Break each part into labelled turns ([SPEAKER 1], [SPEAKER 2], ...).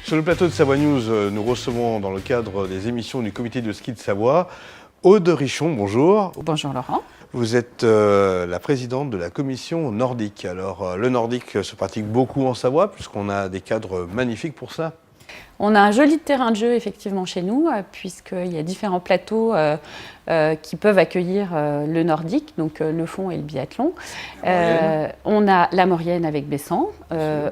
[SPEAKER 1] Sur le plateau de Savoie News, nous recevons dans le cadre des émissions du comité de ski de Savoie, Aude Richon, bonjour.
[SPEAKER 2] Bonjour Laurent.
[SPEAKER 1] Vous êtes la présidente de la commission nordique. Alors le nordique se pratique beaucoup en Savoie puisqu'on a des cadres magnifiques pour ça.
[SPEAKER 2] On a un joli terrain de jeu effectivement chez nous, puisqu'il y a différents plateaux qui peuvent accueillir le nordique, donc le fond et le biathlon. On a la Maurienne avec Bessan,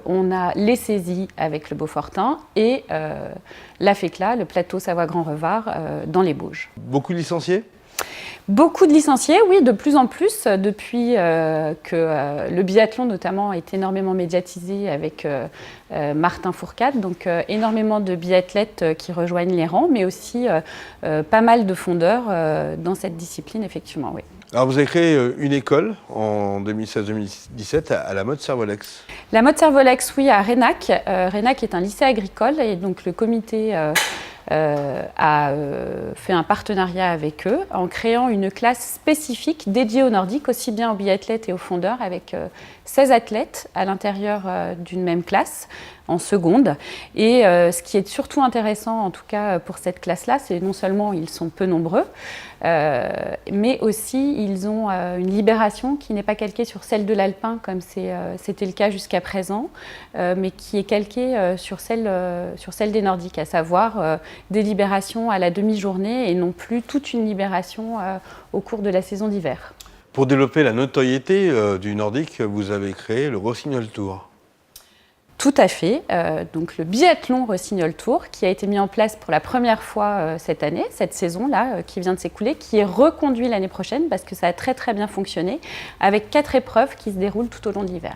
[SPEAKER 2] on a les saisies avec le Beaufortin et la FECLA, le plateau Savoie-Grand-Revard, dans les Bauges.
[SPEAKER 1] Beaucoup de licenciés ?
[SPEAKER 2] Beaucoup de licenciés, oui, de plus en plus, depuis que le biathlon notamment est énormément médiatisé avec Martin Fourcade, donc énormément de biathlètes qui rejoignent les rangs, mais aussi pas mal de fondeurs dans cette discipline, effectivement, oui.
[SPEAKER 1] Alors vous avez créé une école en 2016-2017 à la Motte Servolex.
[SPEAKER 2] La Motte Servolex, oui, à Raynac. Raynac est un lycée agricole et donc le comité a fait un partenariat avec eux en créant une classe spécifique dédiée au nordique, aussi bien aux biathlètes et aux fondeurs, avec 16 athlètes à l'intérieur d'une même classe en seconde. Et ce qui est surtout intéressant, en tout cas pour cette classe-là, c'est non seulement ils sont peu nombreux, mais aussi ils ont une libération qui n'est pas calquée sur celle de l'alpin comme c'était le cas jusqu'à présent, mais qui est calquée sur celle des nordiques, à savoir des libérations à la demi-journée et non plus toute une libération au cours de la saison d'hiver.
[SPEAKER 1] Pour développer la notoriété du nordique, vous avez créé le Rossignol Tour.
[SPEAKER 2] Tout à fait. Donc le biathlon Rossignol Tour qui a été mis en place pour la première fois cette année, cette saison-là qui vient de s'écouler, qui est reconduit l'année prochaine parce que ça a très très bien fonctionné avec 4 épreuves qui se déroulent tout au long de l'hiver.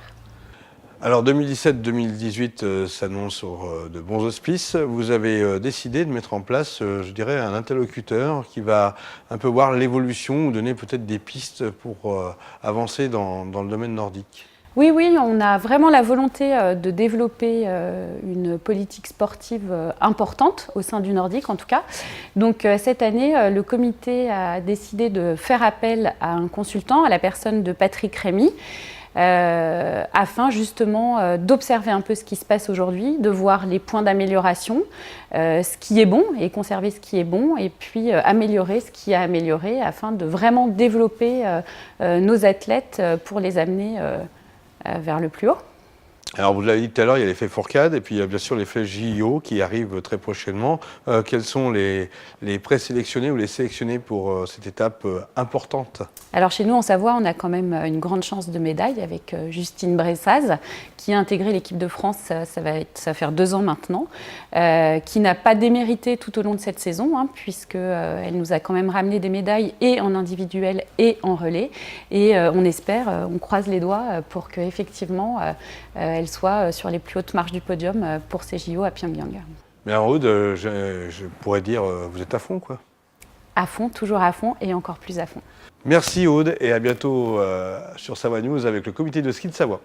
[SPEAKER 1] Alors 2017-2018 s'annonce sur de bons auspices. Vous avez décidé de mettre en place, je dirais, un interlocuteur qui va un peu voir l'évolution ou donner peut-être des pistes pour avancer dans le domaine nordique.
[SPEAKER 2] Oui, on a vraiment la volonté de développer une politique sportive importante au sein du nordique en tout cas. Donc cette année, le comité a décidé de faire appel à un consultant, à la personne de Patrick Rémy, afin justement d'observer un peu ce qui se passe aujourd'hui, de voir les points d'amélioration, ce qui est bon et conserver ce qui est bon, et puis améliorer ce qui a amélioré afin de vraiment développer nos athlètes pour les amener vers le plus haut.
[SPEAKER 1] Alors vous l'avez dit tout à l'heure, il y a l'effet Fourcade et puis il y a bien sûr l'effet JO qui arrive très prochainement. Quels sont les présélectionnés ou les sélectionnés pour cette étape importante? Alors
[SPEAKER 2] chez nous en Savoie, on a quand même une grande chance de médaille avec Justine Bressaz qui a intégré l'équipe de France, ça va faire 2 ans maintenant, qui n'a pas démérité tout au long de cette saison, puisqu'elle nous a quand même ramené des médailles et en individuel et en relais. Et on espère, on croise les doigts pour qu'effectivement elle soit sur les plus hautes marches du podium pour ces JO à Pyongyang.
[SPEAKER 1] Mais en Aude, je pourrais dire, vous êtes à fond, quoi.
[SPEAKER 2] À fond, toujours à fond et encore plus à fond.
[SPEAKER 1] Merci Aude et à bientôt sur Savoie News avec le comité de ski de Savoie.